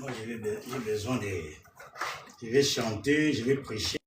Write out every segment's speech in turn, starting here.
Moi, j'ai besoin de... Je vais chanter, je vais prêcher.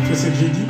C'est ce que j'ai dit.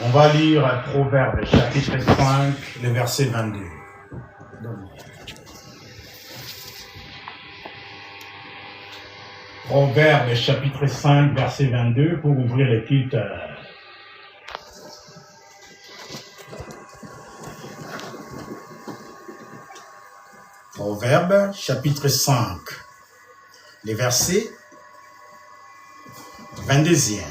On va lire Proverbe chapitre 5, le verset 22. Proverbe chapitre 5, verset 22, pour ouvrir le culte. Proverbe chapitre 5, le verset 22e.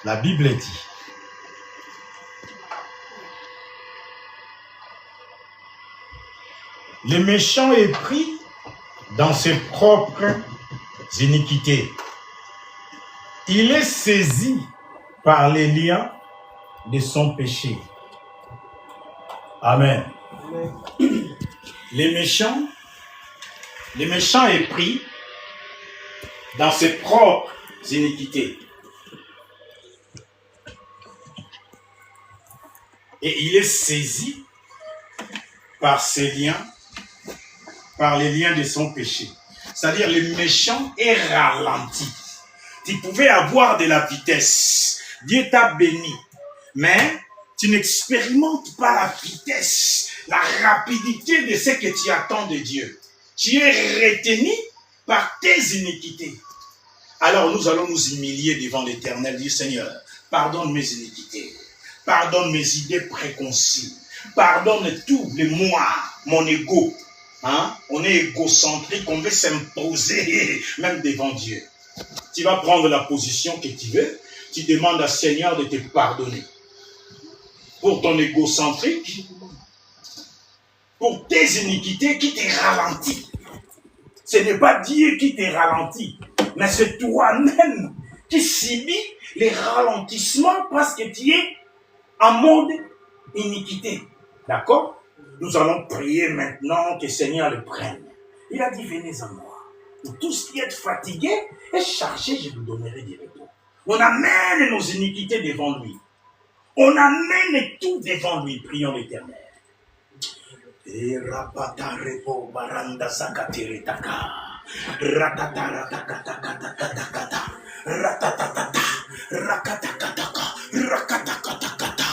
La Bible dit: le méchant est pris dans ses propres iniquités. Il est saisi par les liens de son péché. Amen. Amen. Le méchant est pris dans ses propres iniquités. Et il est saisi par ses liens par les liens de son péché. C'est-à-dire le méchant est ralenti. Tu pouvais avoir de la vitesse. Dieu t'a béni. Mais tu n'expérimentes pas la vitesse, la rapidité de ce que tu attends de Dieu. Tu es retenu par tes iniquités. Alors nous allons nous humilier devant l'Éternel, dire Seigneur, pardonne mes iniquités, pardonne mes idées préconçues, pardonne tout le moi, mon ego. Hein? On est égocentrique, on veut s'imposer même devant Dieu. Tu vas prendre la position que tu veux, tu demandes à Seigneur de te pardonner. Pour ton égocentrique, pour tes iniquités qui te ralentit. Ce n'est pas Dieu qui te ralentit, mais c'est toi-même qui subis les ralentissements parce que tu es en mode iniquité. D'accord? Nous allons prier maintenant que le Seigneur le prenne. Il a dit, venez à moi. Vous tous qui êtes fatigués et chargés, je vous donnerai du repos. On amène nos iniquités devant lui. On amène tout devant lui. Prions l'Éternel. Et rapata repo baranda sakateretaka. Ratata ratakatakata. Ratatatata. Rakatakataka. Rakatakatakata.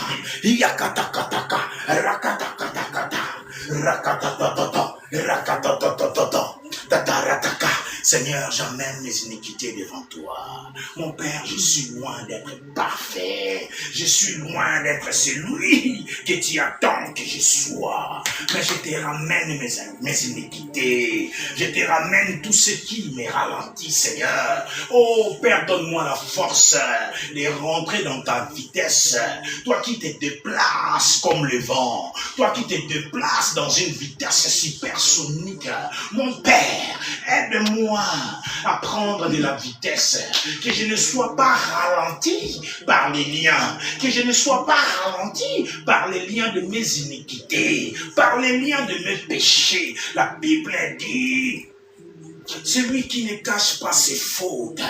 Yakatakataka. Rakatakatakata. Rakatatata. Rakatatata. Tatarataka. Seigneur, j'amène mes iniquités devant toi. Mon Père, je suis loin d'être parfait. Je suis loin d'être celui que tu attends que je sois. Mais je te ramène mes iniquités. Je te ramène tout ce qui me ralentit, Seigneur. Oh, Père, donne-moi la force de rentrer dans ta vitesse. Toi qui te déplaces comme le vent. Toi qui te déplaces dans une vitesse supersonique. Mon Père, aide-moi à prendre de la vitesse, que je ne sois pas ralenti par les liens, que je ne sois pas ralenti par les liens de mes iniquités, par les liens de mes péchés. La Bible dit, celui qui ne cache pas ses fautes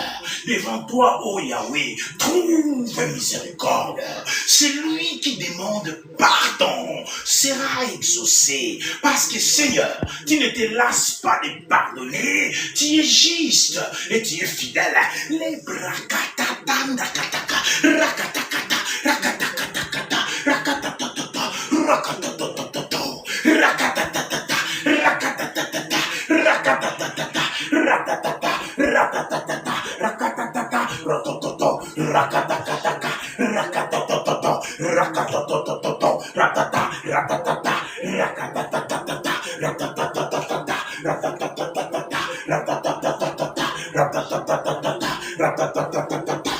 devant toi, ô Yahweh, trouve miséricorde. Celui qui demande pardon sera exaucé. Parce que Seigneur, tu ne te lasses pas de pardonner. Tu es juste et tu es fidèle. Les brakatatandakataka, rakatakata, rakatakata, rakatatata, rakatatata, rakatatata, rakatatata, rakatatata. Ratatata, ratatata, rakatatata, rotototo, rakatakataka, rakatatototo, rakatotototo, ratata, ratatata, rakatatata, ratatatata, ratatatata, ratatatata, ratatatata, ratatatata,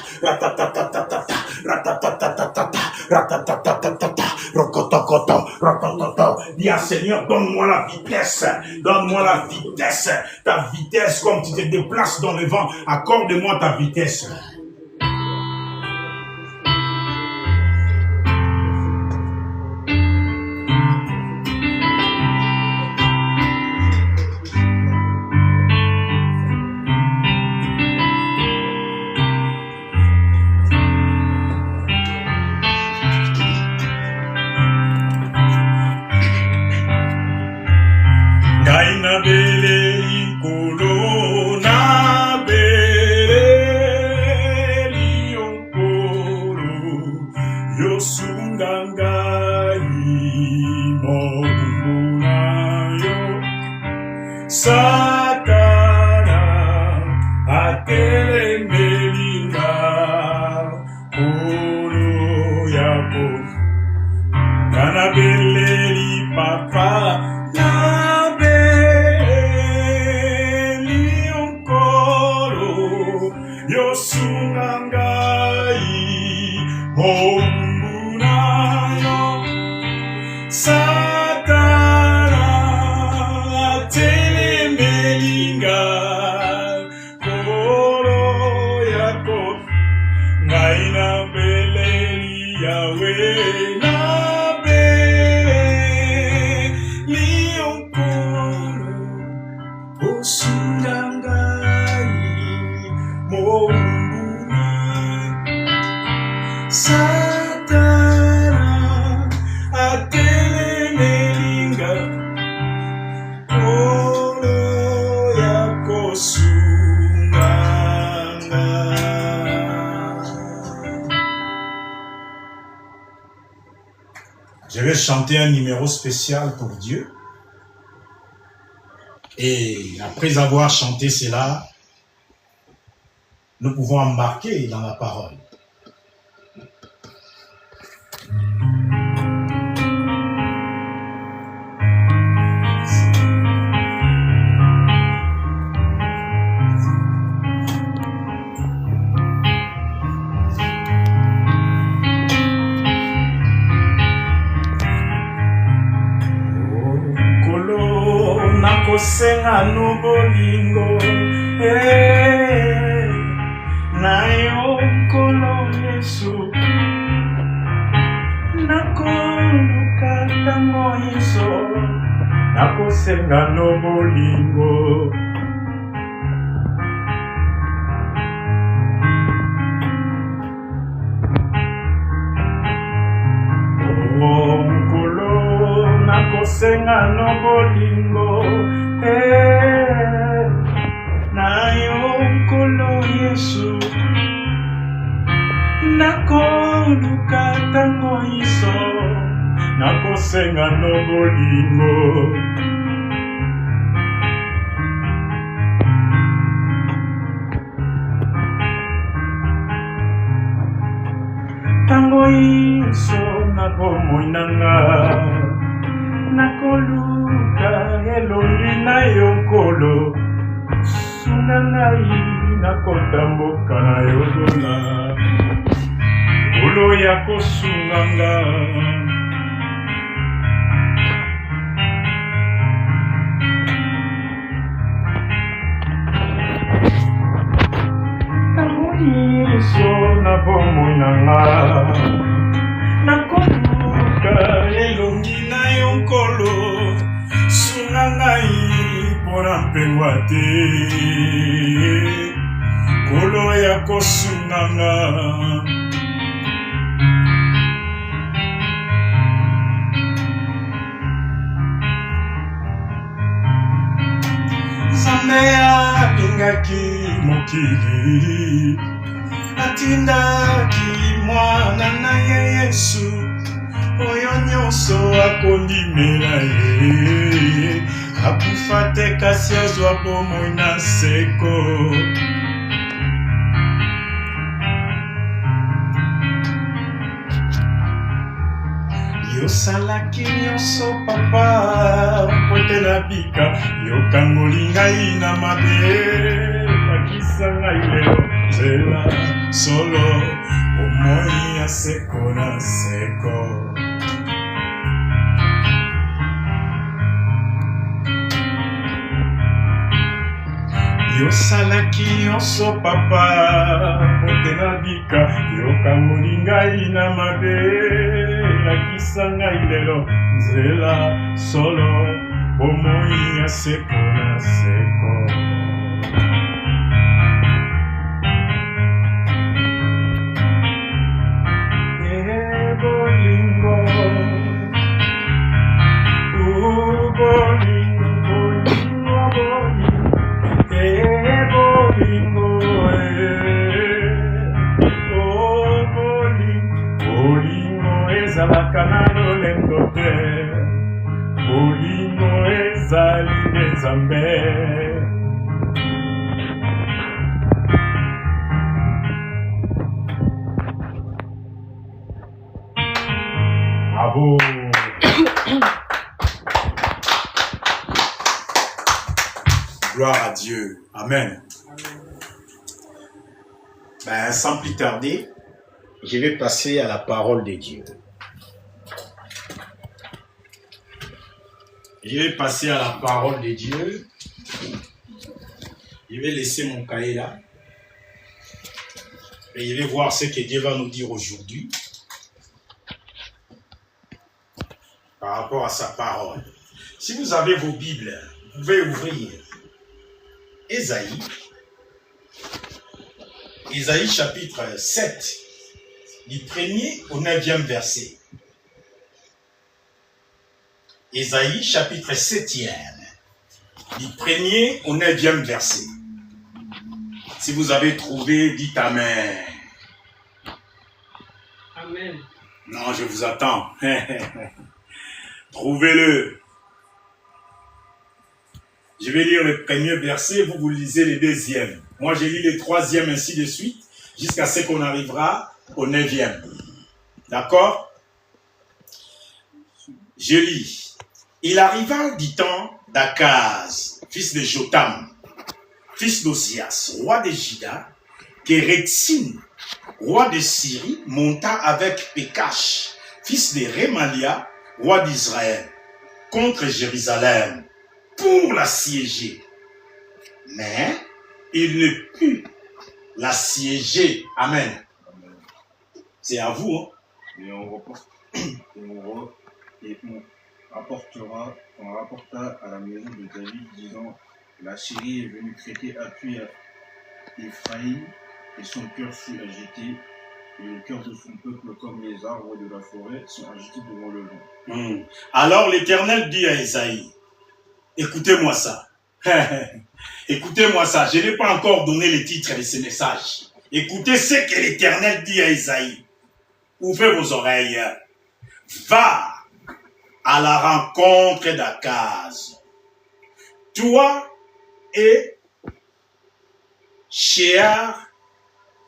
ratatatata, ratatatata, rokotokoto, rotototo. Dis à Seigneur, donne-moi la vitesse, donne-moi la vitesse, ta vitesse comme tu te déplaces dans le vent, accorde-moi ta vitesse. Satana, vais chanter un numéro spécial pour Dieu. Et après avoir chanté cela, nous pouvons embarquer dans la parole. Senga no bolingo na yo kolo Yesu nakoluka tango iso nakosenga no bolingo nkolo nakosenga no bolingo na yo nkolo Yesu nakoluka tango iso nakosenga no bolingo tango iso na bomoi nanga nakoluka elongi na yo nkolo sunga ngai nakotamboka na yo dona nkolo ya kosunganga tango iso na bomoi nanga nakoluka elongi na yo nkolo sunga ngai mpona mpengwa te nkolo ya kosunganga nzambe alingaki mokili atindaki mwana na ye Yesu oyo nyonso akondimela ye akufa te kasi azwa bomoi na seko yosalaki nyonso papa mpo te nabika yokangoli ngai na mabe bakisa ngai lelo nzela solo bomoi ya seko na seko yosalaki nyonso papa mpo te nabika yokangoli ngai na mabe lakisa ngai lelo nzela solo bomoi ya seko na seko bolingo ezalaka na lolendo te bolingo ezali nde Nzambe bravo. Gloire à Dieu. Amen. Sans plus tarder, je vais passer à la parole de Dieu. Je vais passer à la parole de Dieu. Je vais laisser mon cahier là. Et je vais voir ce que Dieu va nous dire aujourd'hui par rapport à sa parole. Si vous avez vos Bibles, vous pouvez ouvrir Ésaïe chapitre 7, du 1er au 9e verset. Ésaïe chapitre 7e, du 1er au 9e verset. Si vous avez trouvé, dites Amen. Amen. Non, je vous attends. Trouvez-le. Je vais lire le premier verset, vous lisez le deuxième. Moi, je lis le troisième, ainsi de suite, jusqu'à ce qu'on arrivera au 9e. D'accord? Je lis. Il arriva du temps d'Akaz, fils de Jotam, fils d'Ozias, roi de Juda, que Rétzin, roi de Syrie, monta avec Pékash, fils de Rémalia, roi d'Israël, contre Jérusalem, pour l'assiéger. Mais il ne put l'assiéger. Amen. C'est à vous. Hein? Et on rapporta à la maison de David, disant, la Syrie est venue prêter appui à Ephraïm, et son cœur fut agité, et le cœur de son peuple, comme les arbres de la forêt, sont agités devant le vent. Alors l'Éternel dit à Esaïe, écoutez-moi ça. Écoutez-moi ça. Je n'ai pas encore donné le titre de ce message. Écoutez ce que l'Éternel dit à Esaïe. Ouvrez vos oreilles. Va à la rencontre d'Akaz. Toi et Shear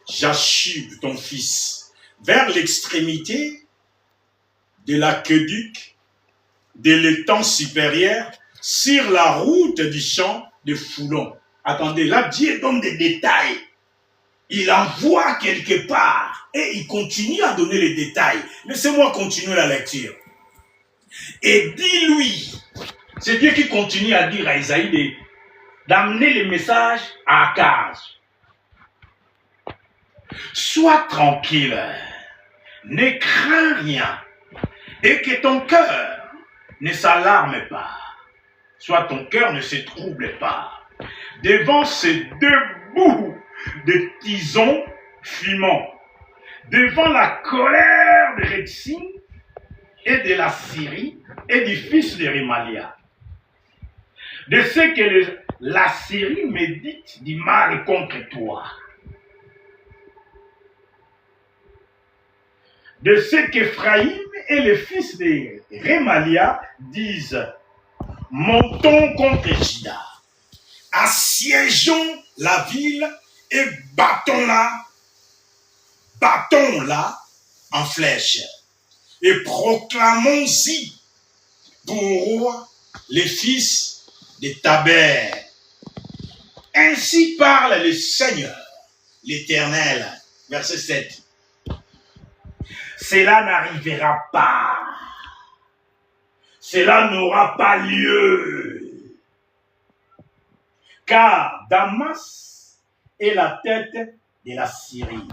Jashub, ton fils, vers l'extrémité de l'aqueduc de l'étang supérieur, sur la route du champ de Foulon. Attendez, là, Dieu donne des détails. Il envoie quelque part et il continue à donner les détails. Laissez-moi continuer la lecture. Et dis-lui, c'est Dieu qui continue à dire à Isaïe d'amener le message à Akaz. Sois tranquille, ne crains rien, et que ton cœur ne s'alarme pas. Soit ton cœur ne se trouble pas devant ces deux bouts de tison fumant, devant la colère de Rétzin et de la Syrie et du fils de Rémalia, de ce que la Syrie médite du mal contre toi, de ce qu'Ephraïm et le fils de Rémalia disent, montons contre Juda, assiégeons la ville et battons-la en flèche, et proclamons-y pour roi les fils de Taber. Ainsi parle le Seigneur, l'Éternel. Verset 7. Cela n'arrivera pas. Cela n'aura pas lieu. Car Damas est la tête de la Syrie.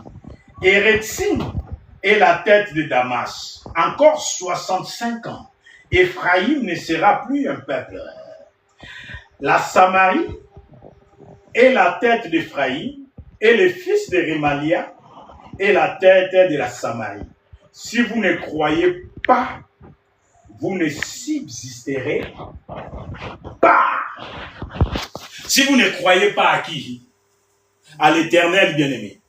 Et Rétzin est la tête de Damas. Encore 65 ans. Ephraïm ne sera plus un peuple. La Samarie est la tête d'Ephraïm. Et le fils de Rémalia est la tête de la Samarie. Si vous ne croyez pas, vous ne subsisterez pas. Si vous ne croyez pas à qui? À l'Éternel, bien-aimé.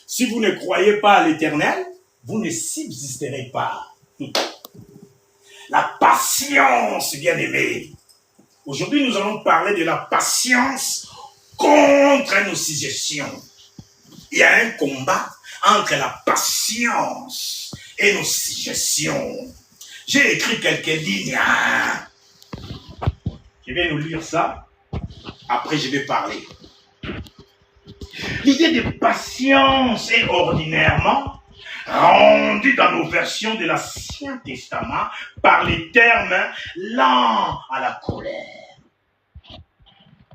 Si vous ne croyez pas à l'Éternel, vous ne subsisterez pas. La patience, bien-aimé. Aujourd'hui, nous allons parler de la patience contre nos suggestions. Il y a un combat entre la patience et nos suggestions. J'ai écrit quelques lignes. Je vais nous lire ça. Après, je vais parler. L'idée de patience est ordinairement rendue dans nos versions de l'Ancien Testament par les termes lent à la colère.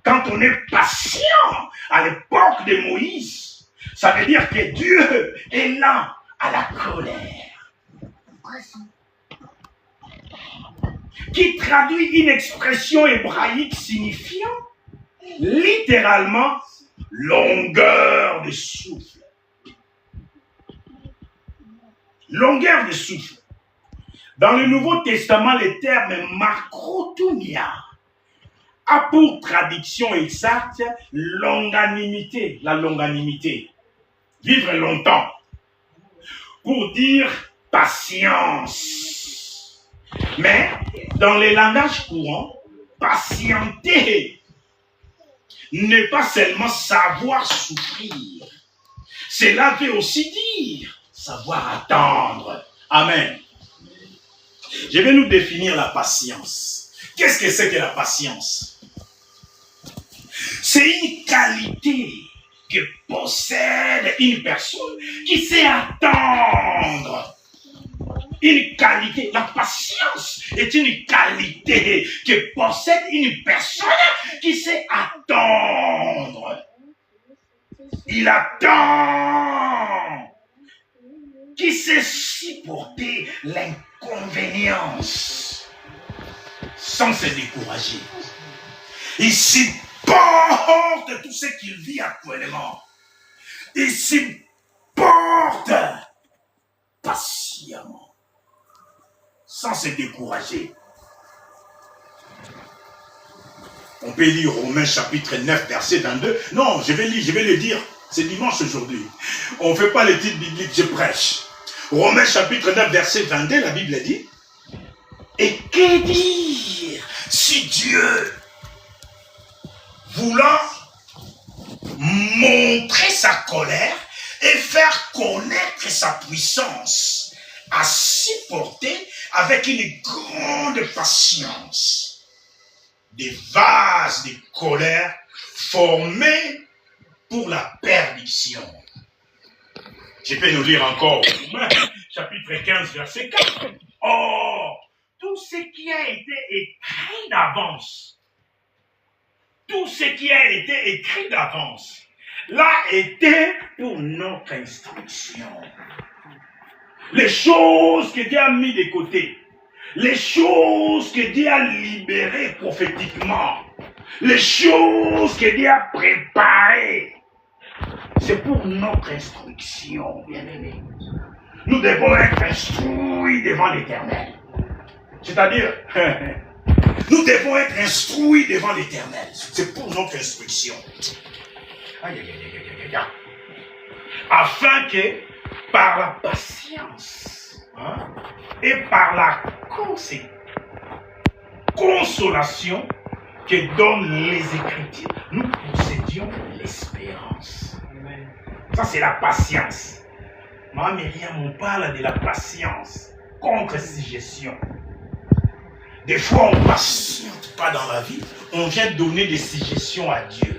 Quand on est patient à l'époque de Moïse, ça veut dire que Dieu est lent à la colère. Qui traduit une expression hébraïque signifiant littéralement longueur de souffle. Longueur de souffle. Dans le Nouveau Testament, le terme makrotumia a pour traduction exacte longanimité, la longanimité, vivre longtemps, pour dire patience. Mais Dans les langages courants, patienter n'est pas seulement savoir souffrir. Cela veut aussi dire savoir attendre. Amen. Je vais nous définir la patience. Qu'est-ce que c'est que la patience? C'est une qualité que possède une personne qui sait attendre. Une qualité, la patience est une qualité que possède une personne qui sait attendre. Il attend, qui sait supporter l'inconvénience sans se décourager. Il supporte tout ce qu'il vit actuellement. Il supporte patiemment, sans se décourager. On peut lire Romains chapitre 9, verset 22. Non, je vais le dire. C'est dimanche aujourd'hui. On ne fait pas les titres bibliques, je prêche. Romains chapitre 9, verset 22, la Bible dit. Et que dire si Dieu, voulant montrer sa colère et faire connaître sa puissance, a supporté avec une grande patience des vases de colère formés pour la perdition. Je peux nous lire encore, chapitre 15, verset 4. Or, tout ce qui a été écrit d'avance, l'a été pour notre instruction. Les choses que Dieu a mis de côté, les choses que Dieu a libérées prophétiquement, les choses que Dieu a préparées, c'est pour notre instruction, bien-aimés. Nous devons être instruits devant l'Éternel. C'est-à-dire, nous devons être instruits devant l'Éternel. C'est pour notre instruction. Aïe, aïe, aïe, aïe, aïe, aïe. Afin que, par la patience et par la consolation que donnent les Écritures, nous possédions l'espérance. Ça, c'est la patience. Maman Myriam, on parle de la patience contre suggestion. Des fois, on ne patiente pas dans la vie. On vient donner des suggestions à Dieu.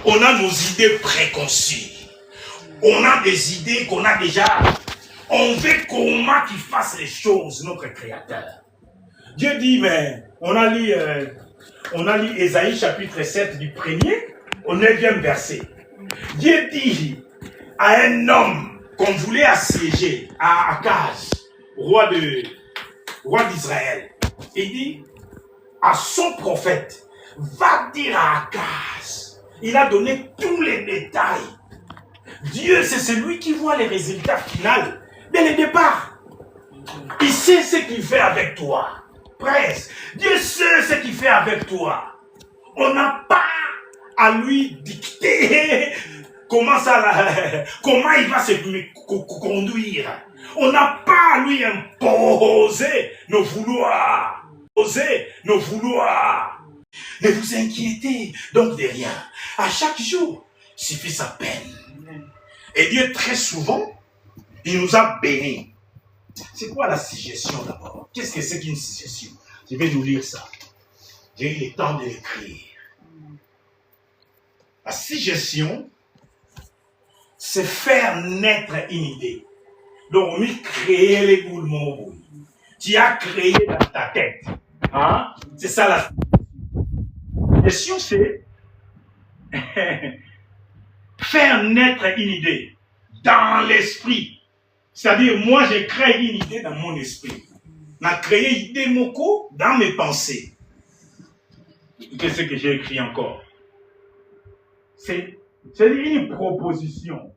On a nos idées préconçues. On a des idées qu'on a déjà. On veut comment qu'il fasse les choses, notre Créateur. Dieu dit, mais on a lu Ésaïe chapitre 7 du 1er au 9e verset. Dieu dit à un homme qu'on voulait assiéger, à Akaz, roi d'Israël, il dit à son prophète, va dire à Akaz, il a donné tous les détails. Dieu, c'est celui qui voit les résultats finaux dès le départ. Il sait ce qu'il fait avec toi. Presque. Dieu sait ce qu'il fait avec toi. On n'a pas à lui dicter comment il va se conduire. On n'a pas à lui imposer nos vouloirs. Ne vous inquiétez donc de rien. À chaque jour, suffit sa peine. Et Dieu, très souvent, il nous a bénis. C'est quoi la suggestion d'abord? Qu'est-ce que c'est qu'une suggestion? Je vais nous lire ça. J'ai eu le temps de l'écrire. La suggestion, c'est faire naître une idée. Donc, on dit créer les boulements. Tu as créé dans ta tête. Hein? C'est ça la suggestion, c'est faire naître une idée dans l'esprit. C'est-à-dire, moi, j'ai créé une idée dans mon esprit. J'ai créé une idée moko dans mes pensées. Qu'est-ce que j'ai écrit encore? C'est une proposition.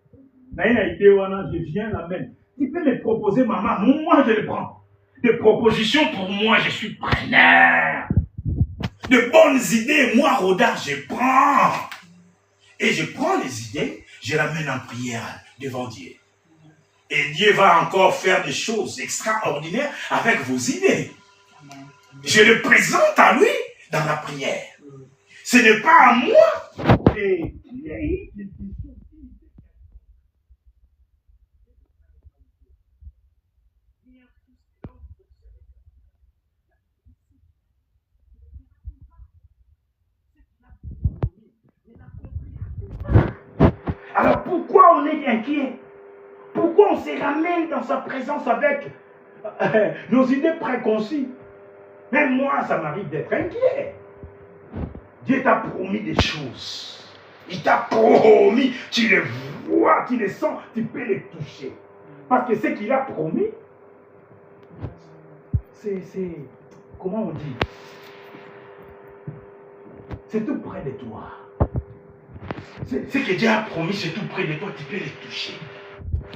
Je viens la même. Tu peux me proposer, maman, moi je le prends. Des propositions pour moi, je suis preneur. De bonnes idées, moi, Rodin, je prends. Et je prends les idées, je les mène en prière devant Dieu. Et Dieu va encore faire des choses extraordinaires avec vos idées. Je le présente à lui dans la prière. Ce n'est pas à moi. Alors pourquoi on est inquiet? Pourquoi on se ramène dans sa présence avec nos idées préconçues? Même moi, ça m'arrive d'être inquiet. Dieu t'a promis des choses. Il t'a promis, tu les vois, tu les sens, tu peux les toucher. Parce que ce qu'il a promis, c'est, comment on dit? C'est tout près de toi. Ce que Dieu a promis, c'est tout près de toi, tu peux les toucher.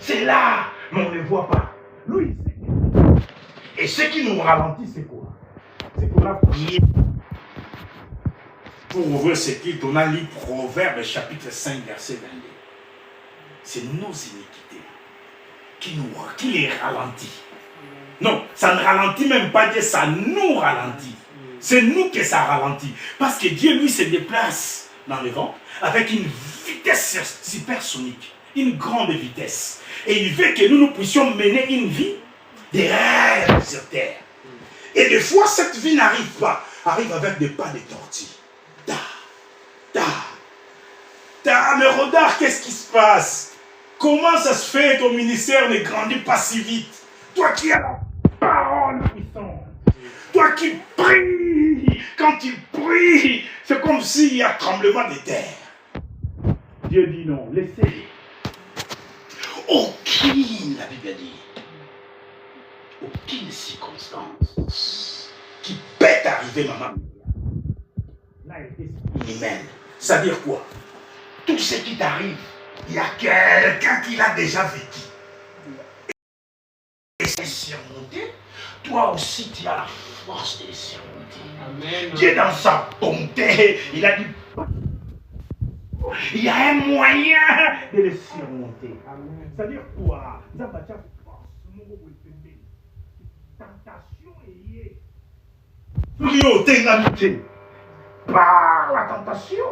C'est là, mais on ne les voit pas. Lui, il sait. Et ce qui nous ralentit, c'est quoi? C'est qu'on a prié. Pour ouvrir ce titre, on a lu Proverbes chapitre 5, verset 22. C'est nos iniquités qui les ralentit. Non, ça ne ralentit même pas Dieu, ça nous ralentit. C'est nous que ça ralentit. Parce que Dieu, lui, se déplace dans le vent avec une vitesse supersonique, une grande vitesse. Et il veut que nous puissions mener une vie de rêves sur terre. Et des fois, cette vie n'arrive pas, arrive avec des pas de tortue. Mais regarde, qu'est-ce qui se passe? Comment ça se fait que ton ministère ne grandit pas si vite? Toi qui as la parole puissante, toi qui pries, quand tu pries, c'est comme s'il y a tremblement de terre. Dieu dit non, laissez. Aucune, la Bible dit, aucune circonstance qui peut arriver, maman, n'a été humaine. Ça veut dire quoi? Tout ce qui t'arrive, il y a quelqu'un qui l'a déjà vécu. Et c'est surmonté, toi aussi tu as la force de les surmonter. Amen. Dieu dans sa bonté, il a dit, il y a un moyen de les surmonter. C'est-à-dire quoi? Tentation est par la tentation,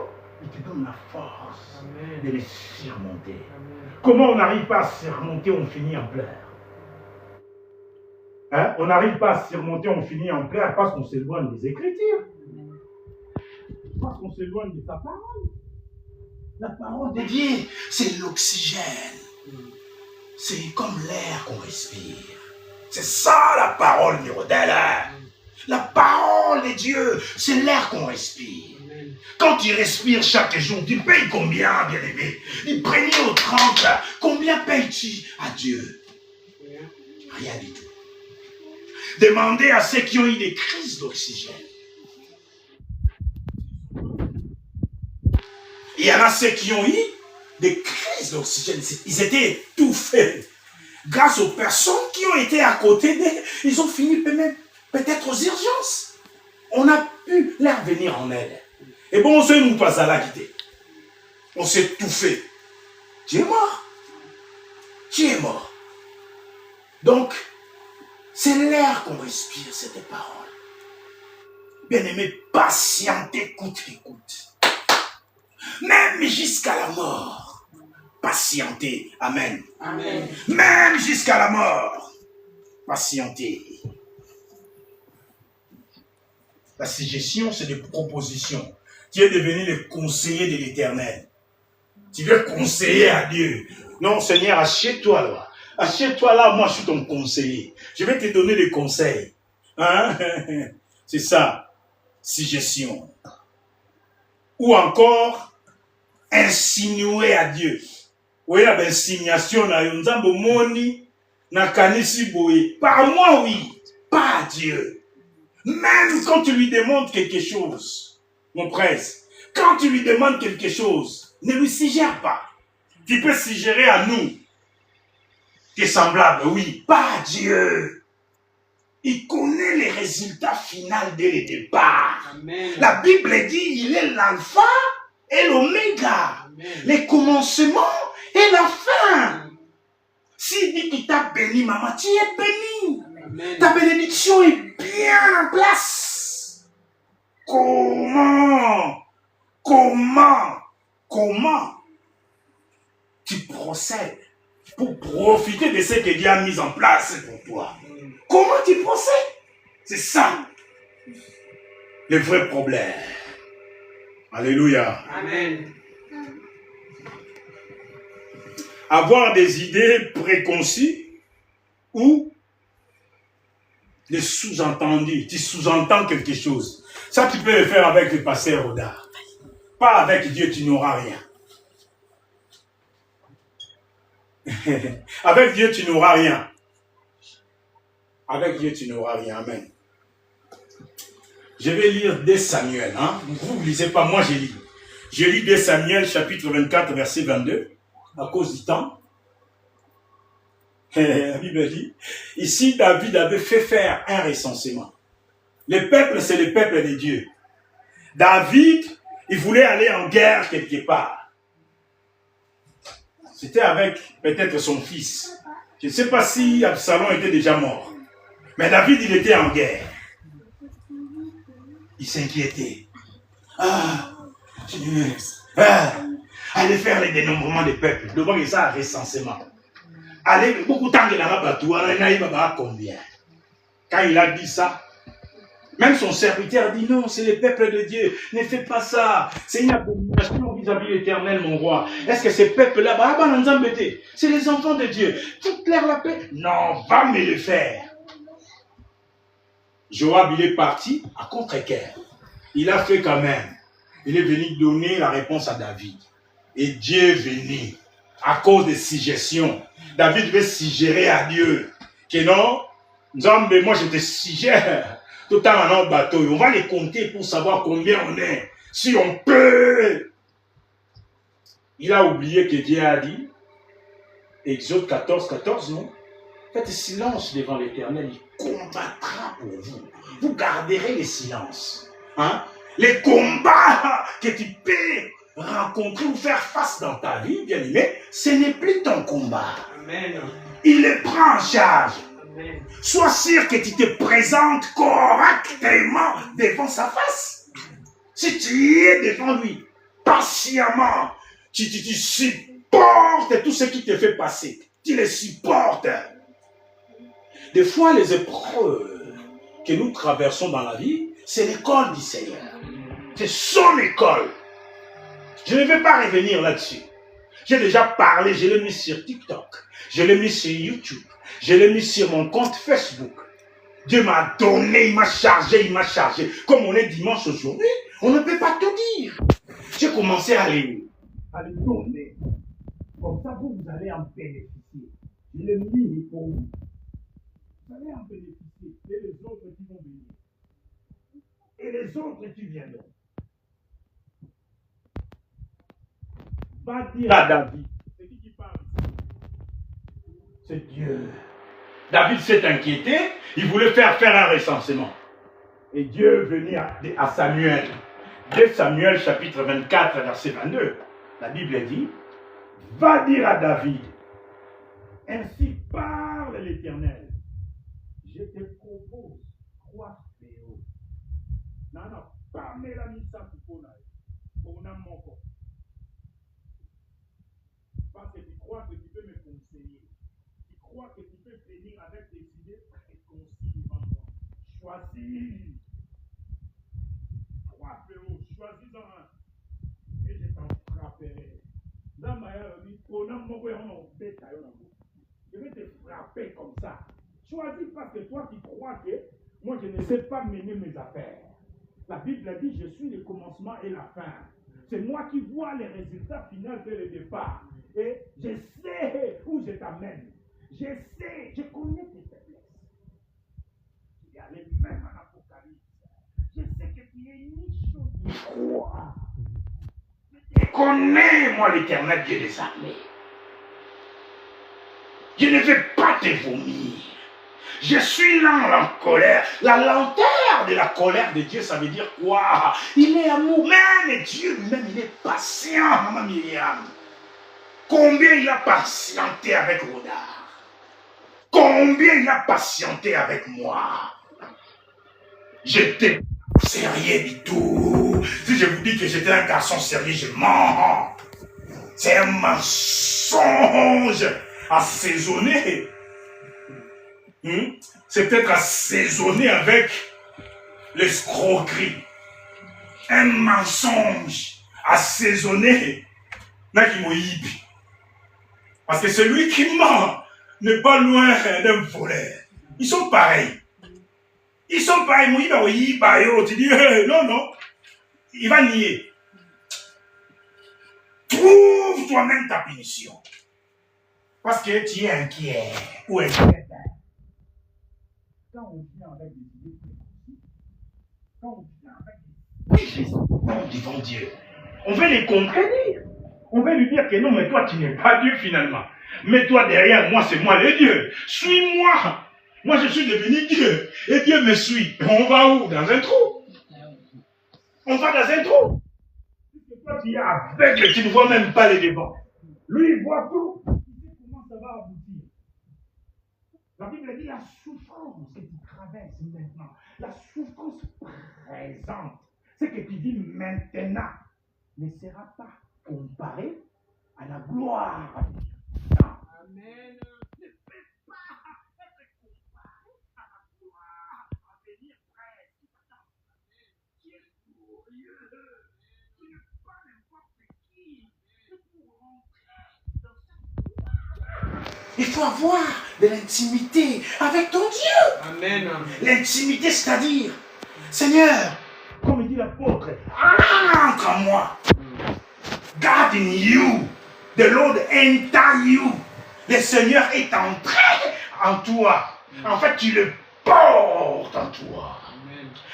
il te donne la force de les surmonter. Comment on n'arrive pas à surmonter, on finit en pleurs. Hein? On n'arrive pas à surmonter, on finit en pleurs parce qu'on s'éloigne des Écritures. Parce qu'on s'éloigne de sa parole. La parole de Dieu, c'est l'oxygène. C'est comme l'air qu'on respire. C'est ça la parole, Mirodella. La parole de Dieu, c'est l'air qu'on respire. Quand tu respires chaque jour, tu payes combien, bien-aimé? Du 1er au 30, combien payes-tu à Dieu? Rien du tout. Demandez à ceux qui ont eu des crises d'oxygène. Il y en a ceux qui ont eu des crises d'oxygène. Ils étaient étouffés. Grâce aux personnes qui ont été à côté d'eux, ils ont fini peut-être aux urgences. On a pu leur venir en aide. Et bon, on s'est nous pas à la quitter. On s'est étouffé. Tu es mort. Tu es mort. Donc, c'est l'air qu'on respire, cette parole. Bien-aimé, patientez, écoute. Même jusqu'à la mort. Patientez. Amen. Amen. Même jusqu'à la mort. Patientez. La suggestion, c'est des propositions. Tu es devenu le conseiller de l'Éternel. Tu veux conseiller à Dieu. Non, Seigneur, achète-toi là. Achète-toi là, moi je suis ton conseiller. Je vais te donner des conseils. Hein? C'est ça. Suggestion. Ou encore, insinuer à Dieu. Oui, la insinuation, par moi, oui, pas à Dieu. Même quand tu lui demandes quelque chose, mon prince, quand tu lui demandes quelque chose, ne lui suggère pas. Tu peux suggérer à nous, tes semblables, oui, pas à Dieu. Il connaît les résultats finaux dès le départ. Amen. La Bible dit, il est l'alpha et l'oméga, les commencements et la fin. S'il dit qu'il t'a béni, maman, tu es béni. Amen. Ta bénédiction est bien en place. comment tu procèdes pour profiter de ce que Dieu a mis en place pour toi? Comment tu procèdes? C'est ça le vrai problème. Alléluia. Amen. Avoir des idées préconçues ou des sous-entendus. Tu sous-entends quelque chose. Ça, tu peux le faire avec le pasteur Oda. Pas avec Dieu, tu n'auras rien. Avec Dieu, tu n'auras rien. Avec Dieu, tu n'auras rien. Amen. Je vais lire 2 Samuel. Hein? Vous ne lisez pas, moi je lis. Je lis 2 Samuel, chapitre 24, verset 22, à cause du temps. La Bible dit, ici David avait fait faire un recensement. Le peuple, c'est le peuple de Dieu. David, il voulait aller en guerre quelque part. C'était avec peut-être son fils. Je ne sais pas si Absalom était déjà mort. Mais David, il était en guerre. Il s'inquiétait. Allez faire les dénombrements des peuples. Devant que ça, recensement. Allez, beaucoup de temps qu'il a battu, il va combien? Quand il a dit ça, même son serviteur dit non, c'est le peuple de Dieu. Ne fais pas ça. C'est une abomination vis-à-vis de l'Éternel, mon roi. Est-ce que ces peuples-là, c'est les enfants de Dieu. Toute leur la paix. Non, va me le faire. Joab, il est parti à contre-cœur. Il a fait quand même. Il est venu donner la réponse à David. Et Dieu est venu à cause des suggestions. David devait suggérer à Dieu que non, Nzambe, moi je te suggère. Tout le temps dans notre bateau, on va les compter pour savoir combien on est. Si on peut. Il a oublié que Dieu a dit, Exode 14, 14, non? Faites silence devant l'Éternel, il combattra pour vous. Vous garderez le silence. Hein? Les combats que tu peux rencontrer ou faire face dans ta vie, bien aimé, ce n'est plus ton combat. Amen. Il les prend en charge. Amen. Sois sûr que tu te présentes correctement devant sa face. Si tu es devant lui, patiemment, tu supportes tout ce qui te fait passer. Tu les supportes. Des fois, les épreuves que nous traversons dans la vie, c'est l'école du Seigneur. C'est son école. Je ne vais pas revenir là-dessus. J'ai déjà parlé, je l'ai mis sur TikTok, je l'ai mis sur YouTube, je l'ai mis sur mon compte Facebook. Dieu m'a donné, il m'a chargé. Comme on est dimanche aujourd'hui, on ne peut pas tout dire. J'ai commencé à les donner. Comme ça, vous allez en bénéficier. Je l'ai mis pour vous. Vous allez en bénéficier. Et les autres qui vont venir. Et les autres qui viendront. Va dire à David. C'est qui parle? C'est Dieu. David s'est inquiété. Il voulait faire un recensement. Et Dieu est venu à Samuel. 2 Samuel chapitre 24 verset 22. La Bible dit, va dire à David, ainsi parle l'Éternel. Je te propose 3 féos. Non, pas la misa pour mon corps. Parce que tu crois que tu peux me conseiller. Tu crois que tu peux venir avec des idées préconçues devant moi. Choisis 3 féos. Choisis-en un. Et je t'en frapperai. Je vais te frapper comme ça. Choisis parce que toi tu crois que moi je ne sais pas mener mes affaires. La Bible dit je suis le commencement et la fin. C'est moi qui vois les résultats finaux dès le départ. Et je sais où je t'amène. Je sais, je connais tes faiblesses. Tu es allé même en Apocalypse. Je sais que tu es une chose de croire. Je connais, moi, l'Éternel Dieu des armées. Je ne vais pas te vomir. Je suis lent en colère. La lenteur de la colère de Dieu, ça veut dire quoi? Il est amour. Même Dieu lui-même, il est patient, maman Myriam. Combien il a patienté avec Rodard? Combien il a patienté avec moi? Je t'ai Sérieux du tout. Si je vous dis que j'étais un garçon sérieux, je mens. C'est un mensonge assaisonné. C'est peut-être assaisonné avec l'escroquerie. Un mensonge assaisonné. Parce que celui qui ment n'est pas loin d'un voleur. Ils sont pareils. Ils sont pareils. Tu dis, non, non. Il va nier. Trouve toi-même ta punition. Parce que tu es inquiet ou inquiète. Quand on vient avec des idées, quand on vient avec des devant Dieu, on veut les contredire. On veut lui dire que non, mais toi, tu n'es pas Dieu finalement. Mets-toi derrière moi, c'est moi le Dieu. Suis-moi. Moi, je suis devenu Dieu. Et Dieu me suit. Et on va où? Dans un trou. On va dans un trou. Toi, tu es aveugle, tu ne vois même pas les devants. Lui, il voit tout. Il sait comment ça va aboutir. La Bible dit la souffrance que tu traverses maintenant, la souffrance présente, ce que tu vis maintenant, ne sera pas comparé à la gloire. Amen. Ne peut pas être comparé à la gloire à venir près. Qui est glorieux. Qui n'est pas n'importe qui. C'est pour rentrer dans cette gloire. Il faut avoir de l'intimité avec ton Dieu. Amen. L'intimité, c'est-à-dire, Seigneur, comme dit l'apôtre, entre en moi. God in you. The Lord enter you. Le Seigneur est entré en toi. En fait, tu le portes en toi.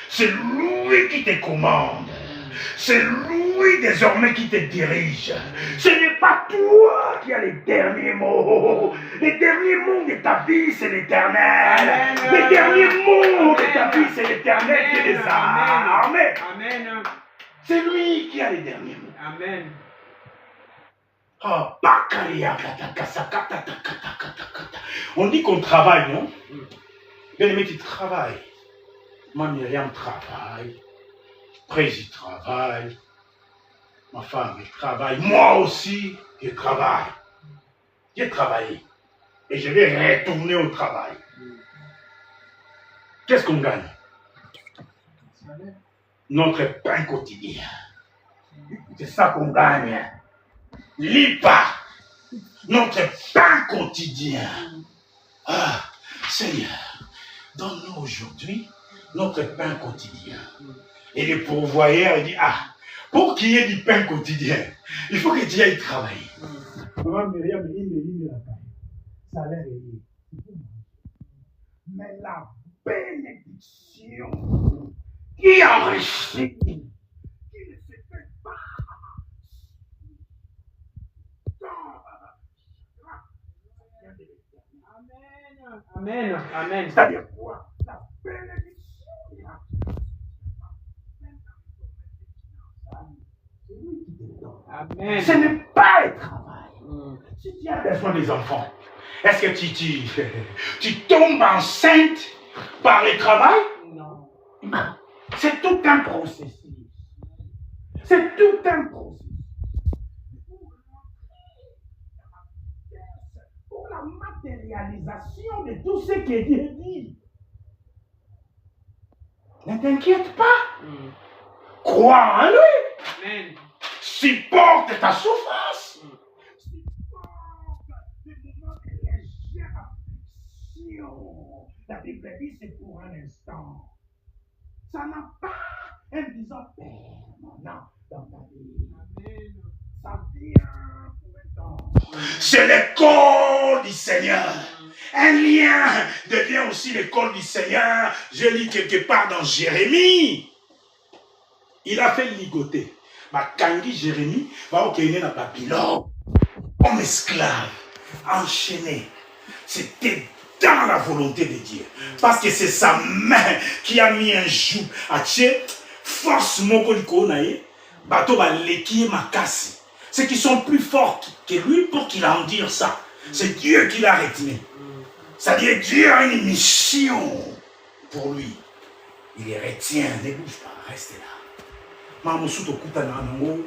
C'est lui qui te commande. C'est lui désormais qui te dirige. Ce n'est pas toi qui as les derniers mots. Les derniers mots de ta vie, c'est l'éternel. Les derniers mots de ta vie, c'est l'éternel qui les a. Amen. Amen. C'est lui qui a les derniers mots. Amen. On dit qu'on travaille, non? Bien aimé, tu travailles. Moi, Myriam travaille. Président travaille. Ma femme, elle travaille. Moi aussi, je travaille. J'ai travaillé. Et je vais retourner au travail. Qu'est-ce qu'on gagne? Notre pain quotidien. C'est ça qu'on gagne. Lis pas. Notre pain quotidien. Ah, Seigneur, donne-nous aujourd'hui notre pain quotidien. Et le pourvoyeur, il dit, pour qu'il y ait du pain quotidien, il faut que tu ailles travailler. Maman Myriam, il me dit la paille. Ça a l'air lié. Mais la bénédiction qui enrichit, qui ne se fait pas. Amen. Amen. C'est-à-dire quoi? La bénédiction. Amen. Ce n'est pas le travail. Si tu as besoin des enfants, est-ce que tu tombes enceinte par le travail? Non. C'est tout un processus. C'est tout un processus. Pour la matérialisation de tout ce que Dieu dit. Ne t'inquiète pas. Crois en lui. Amen. Supporte ta souffrance. Supporte des moments de légère affliction. La Bible dit c'est pour un instant. Ça n'a pas un disant permanent dans ta vie. Amen. Ça vient pour un temps. C'est l'école du Seigneur. Un lien devient aussi l'école du Seigneur. Je lis quelque part dans Jérémie. Il a fait ligoter. Kangi Jérémie va au Kenya dans Babylone. Comme esclave, enchaîné. C'était dans la volonté de Dieu. Parce que c'est sa main qui a mis un joug à Tché. Force moko likonaye. Bato ba lekie makasi. Ceux qui sont plus forts que lui pour qu'il endure ça. C'est Dieu qui l'a retenu. C'est-à-dire Dieu a une mission pour lui. Il les retient, ne bouge pas. reste là. Maman Souto Koutana Nango,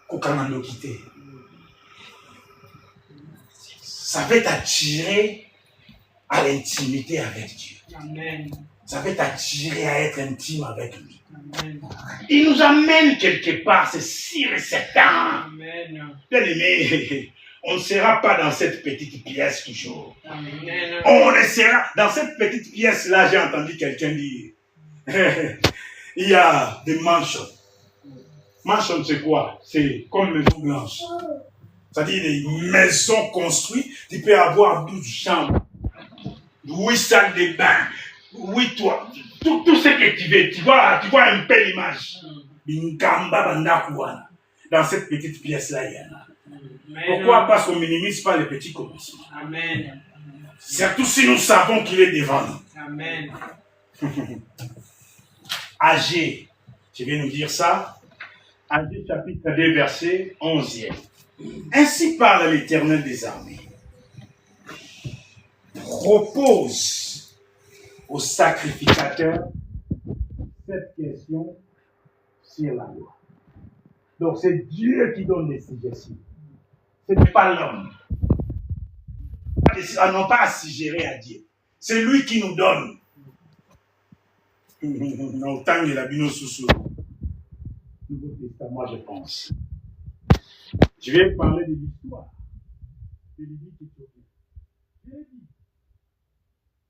Kokanando quitté. Ça va t'attirer à l'intimité avec Dieu. Amen. Ça va t'attirer à être intime avec lui. Amen. Il nous amène quelque part, c'est sûr et certain. Amen. Bien aimé, on ne sera pas dans cette petite pièce toujours. Amen. On ne sera dans cette petite pièce-là, j'ai entendu quelqu'un dire. Il y a des mansions. Mansion, c'est quoi? C'est comme maison blanche. C'est-à-dire des maisons construites, tu peux avoir 12 chambres, 8 salles de bain, 8 toits, tout ce que tu veux. Tu vois un peu l'image. Dans cette petite pièce-là, il y en a. Pourquoi? Parce qu'on ne minimise pas les petits commencements. Amen. Surtout si nous savons qu'il est devant nous. Amen. Agé, je vais nous dire ça. Agé chapitre 2, verset 11. Ainsi parle l'Éternel des armées. Propose au sacrificateur cette question sur la loi. Donc c'est Dieu qui donne les suggestions. Ce n'est pas l'homme. Non pas à suggérer à Dieu. C'est lui qui nous donne. Autant il a bien sous Nouveau Testament, je pense. Je vais parler de l'histoire de Lévi Éthiopien. Je l'ai dit.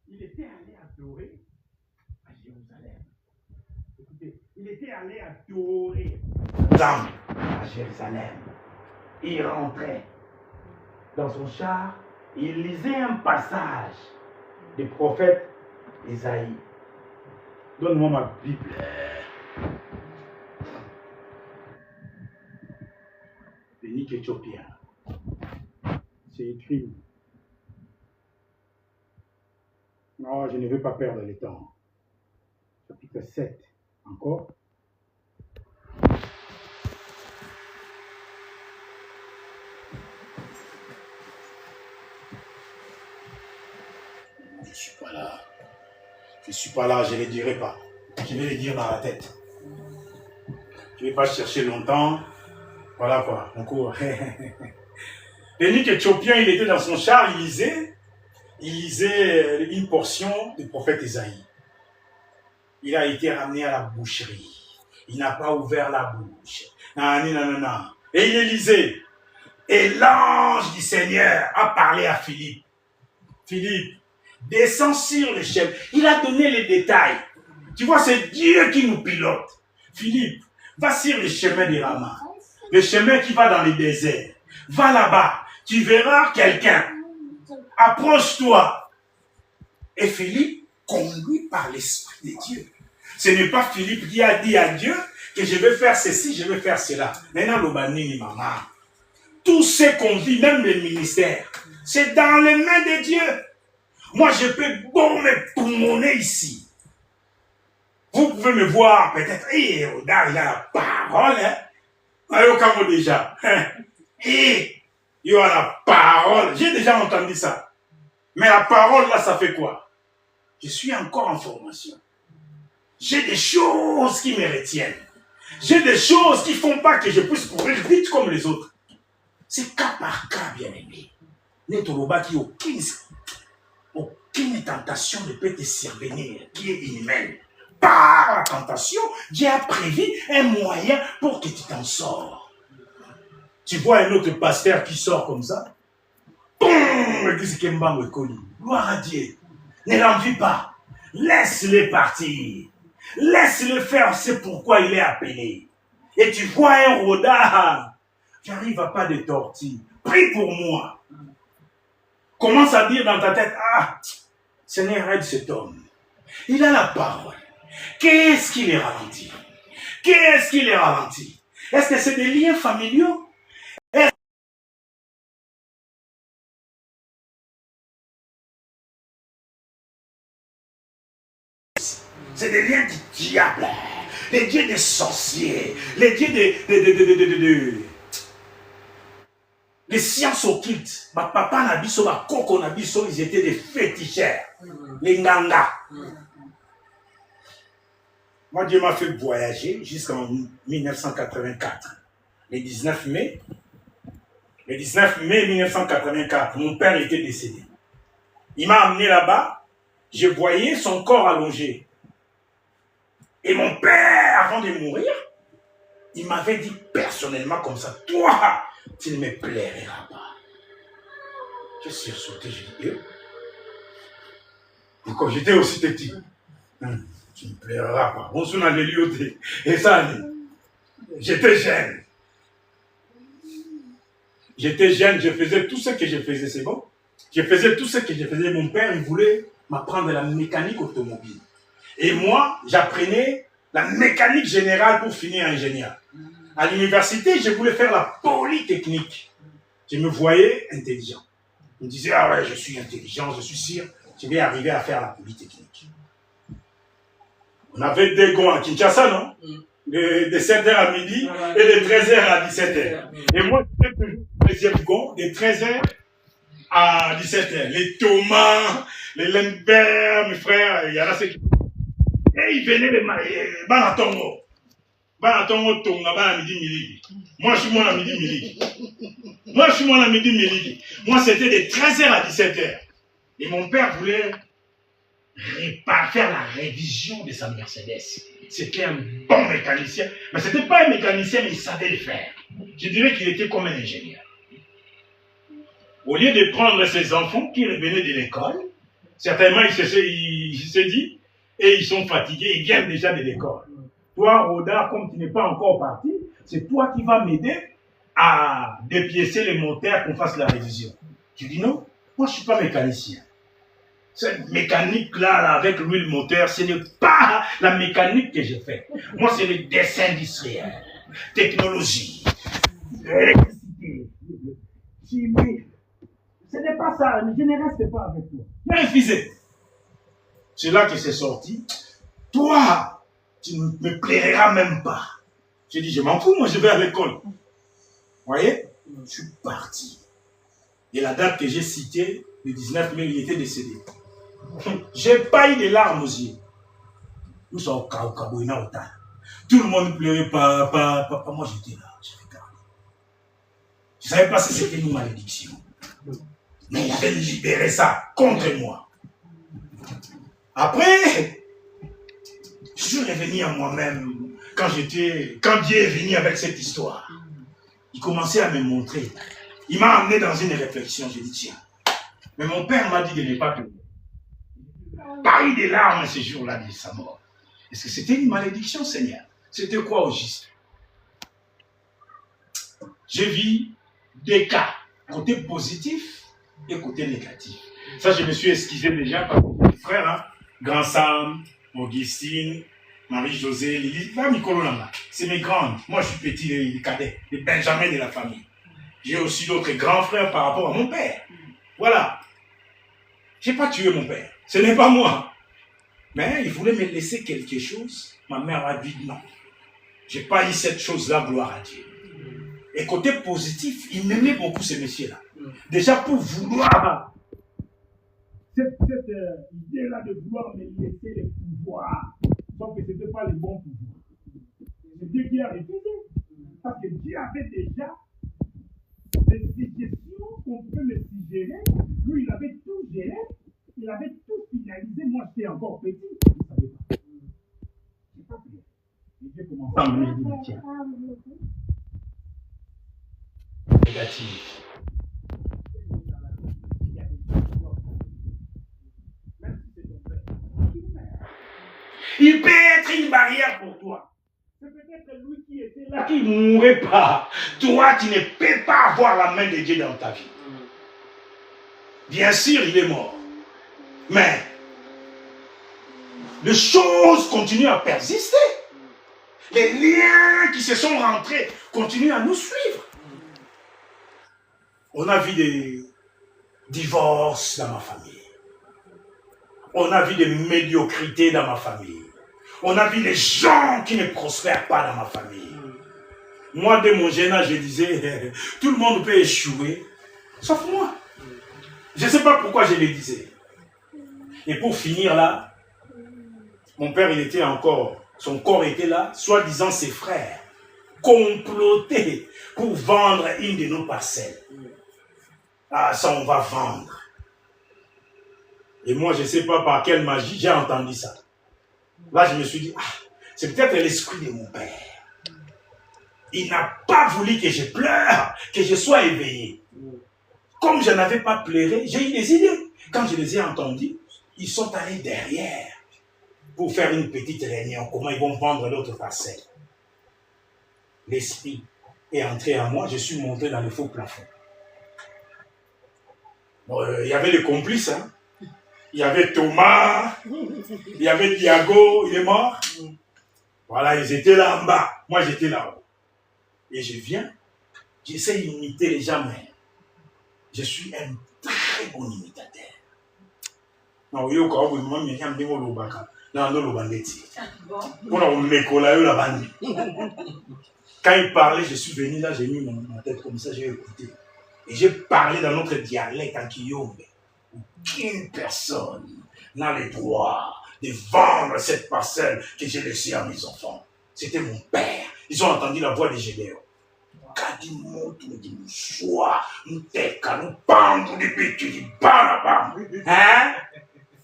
Il était allé adorer à Jérusalem. Écoutez, il était allé adorer à Jérusalem. Il rentrait dans son char, il lisait un passage du prophète Isaïe. Donne-moi ma Bible. Bénique éthiopien. C'est écrit. Non, je ne veux pas perdre le temps. Chapitre 7. Encore. Je ne suis pas là. Je ne suis pas là, je ne les dirai pas. Je vais les dire dans la tête. Je ne vais pas chercher longtemps. Voilà quoi, on court. Bénique éthiopien, il était dans son char, il lisait une portion du prophète Isaïe. Il a été ramené à la boucherie. Il n'a pas ouvert la bouche. Et il lisait. Et l'ange du Seigneur a parlé à Philippe. Philippe, descends sur le chemin. Il a donné les détails. Tu vois, c'est Dieu qui nous pilote. Philippe, va sur le chemin de Rama. Le chemin qui va dans le désert. Va là-bas. Tu verras quelqu'un. Approche-toi. Et Philippe, conduit par l'Esprit de Dieu. Ce n'est pas Philippe qui a dit à Dieu que je vais faire ceci, je vais faire cela. Maintenant, l'Obani, maman. Tout ce qu'on vit, même le ministère, c'est dans les mains de Dieu. Moi, je peux me poumonner ici. Vous pouvez me voir peut-être, regarde, il y a la parole, hein. Comment déjà? Et il y a la parole. J'ai déjà entendu ça. Mais la parole, là, ça fait quoi? Je suis encore en formation. J'ai des choses qui me retiennent. J'ai des choses qui ne font pas que je puisse courir vite comme les autres. C'est cas par cas, bien aimé. Netoroba qui aucune tentation ne peut te survenir qui est inhumaine. Par la tentation, Dieu a prévu un moyen pour que tu t'en sors. Tu vois un autre pasteur qui sort comme ça. Gloire à Dieu. Ne l'envie pas. Laisse-le partir. Laisse-le faire, c'est pourquoi il est appelé. Et tu vois un rodard. J'arrive à pas de tortue. Prie pour moi. Commence à dire dans ta tête, Seigneur, aide cet homme. Il a la parole. Qu'est-ce qui les ralentit? Qu'est-ce qui les ralentit? Est-ce que c'est des liens familiaux? C'est des liens du diable, les dieux des sorciers, les dieux des sciences occultes. Ma papa Nabiso, ma coco Nabiso, ils étaient des féticheurs, les nganga. Moi, Dieu m'a fait voyager jusqu'en 1984. Le 19 mai 1984, mon père était décédé. Il m'a amené là-bas, je voyais son corps allongé. Et mon père, avant de mourir, il m'avait dit personnellement comme ça, toi, tu ne me plairas pas. Je suis sursauté, je dis, et quand j'étais aussi petit, tu ne me plairas pas. On s'en allait lui et ça, j'étais jeune. J'étais jeune, je faisais tout ce que je faisais, c'est bon. Je faisais tout ce que je faisais. Mon père, il voulait m'apprendre la mécanique automobile. Et moi, j'apprenais la mécanique générale pour finir ingénieur. À l'université, je voulais faire la polytechnique. Je me voyais intelligent. Je me disais, ah ouais, je suis intelligent, je suis sûr, je vais arriver à faire la polytechnique. On avait des gonds à Kinshasa, non? De 7h à midi et de 13h à 17h. Et moi, j'étais toujours deuxième gond de 13h à 17h. Les Thomas, les Lembert, mes frères, il y en a ceux qui... Et ils venaient de Banatongo. Banatongo, Tonga, Banamidi, Miliki. Moi, je suis mon ami Miliki. Moi, c'était de 13h à 17h. Et mon père voulait faire la révision de sa Mercedes. C'était un bon mécanicien. Mais ce n'était pas un mécanicien, mais il savait le faire. Je dirais qu'il était comme un ingénieur. Au lieu de prendre ses enfants qui revenaient de l'école, certainement il se dit, et ils sont fatigués, ils viennent déjà de l'école. Toi, Roda, comme tu n'es pas encore parti, c'est toi qui vas m'aider à dépiécer les moteurs pour qu'on fasse la révision. Je dis non, moi je ne suis pas mécanicien. Cette mécanique-là, avec l'huile moteur, ce n'est pas la mécanique que je fais. Moi, c'est le dessin industriel, technologie, électricité, chimie. Ce n'est pas ça, je ne reste pas avec toi. J'ai refusé. C'est là que c'est sorti. Toi, tu ne me plairas même pas. J'ai dit, je m'en fous, moi je vais à l'école. Vous voyez? Je suis parti. Et la date que j'ai citée, le 19 mai, il était décédé. J'ai pas eu de larmes aux yeux. Nous sommes au Kaboïna au temps. Tout le monde pleurait, papa. Moi j'étais là, je regardais. Je ne savais pas si c'était une malédiction. Mais il avait libéré ça contre moi. Après, je suis revenu à moi-même quand Dieu est venu avec cette histoire. Il commençait à me montrer. Il m'a amené dans une réflexion. J'ai dit, tiens. Mais mon père m'a dit de ne pas pleurer. Pas eu des larmes ce jour-là de sa mort. Est-ce que c'était une malédiction, Seigneur? C'était quoi au juste? Je vis des cas, côté positif et côté négatif. Ça, je me suis excusé déjà par mes frères, hein? Grand Sam, Augustine, Marie-Josée, Lily, c'est mes grandes. Moi, je suis petit, les cadets, les Benjamins de la famille. J'ai aussi d'autres grands frères par rapport à mon père. Voilà. Je n'ai pas tué mon père. Ce n'est pas moi. Mais il voulait me laisser quelque chose. Ma mère a dit non. Je n'ai pas eu cette chose-là, gloire à Dieu. Et côté positif, il m'aimait beaucoup ce monsieur-là. Déjà pour vouloir, cette idée-là de vouloir me laisser le pouvoir, sauf que ce n'était pas le bon pouvoir. C'est Dieu qui a refusé. Parce que Dieu avait déjà des suggestions qu'on peut me suggérer. Lui, il avait tout géré. Il avait tout finalisé. Moi, j'étais encore petit. Je ne savais pas. Je n'ai pas pu. Et Dieu commençait à me dire, tiens. Négatif. Il peut être une barrière pour toi. C'est peut-être lui qui était là, qui ne mourrait pas. Toi, tu ne peux pas avoir la main de Dieu dans ta vie. Bien sûr, il est mort. Mais les choses continuent à persister. Les liens qui se sont rentrés continuent à nous suivre. On a vu des divorces dans ma famille. On a vu des médiocrités dans ma famille. On a vu des gens qui ne prospèrent pas dans ma famille. Moi, dès mon jeune âge, je disais, tout le monde peut échouer, sauf moi. Je ne sais pas pourquoi je le disais. Et pour finir là, mon père, il était encore Son corps était là, soi-disant ses frères complotaient pour vendre une de nos parcelles. Ah, ça, on va vendre. Et moi, je ne sais pas par quelle magie, j'ai entendu ça. Là, je me suis dit, ah, c'est peut-être l'esprit de mon père. Il n'a pas voulu que je pleure, que je sois éveillé. Comme je n'avais pas pleuré, j'ai eu des idées. Quand je les ai entendus, ils sont allés derrière pour faire une petite réunion. Comment ils vont vendre l'autre parcelle. L'esprit est entré en moi, je suis monté dans le faux plafond. Bon, il y avait les complices, hein. Il y avait Thomas, il y avait Thiago, il est mort. Voilà, ils étaient là en bas. Moi, j'étais là-haut. Et je viens, j'essaie d'imiter les gens, mais je suis un très bon imitateur. Non, il y a encore un moment, il y a un peu de baka. Non, non, quand il parlait, je suis venu là, j'ai mis ma tête comme ça, j'ai écouté. Et j'ai parlé dans notre dialecte en Kiyombe. Aucune personne n'a le droit de vendre cette parcelle que j'ai laissée à mes enfants. C'était mon père. Ils ont entendu la voix de Gédéon. Hein?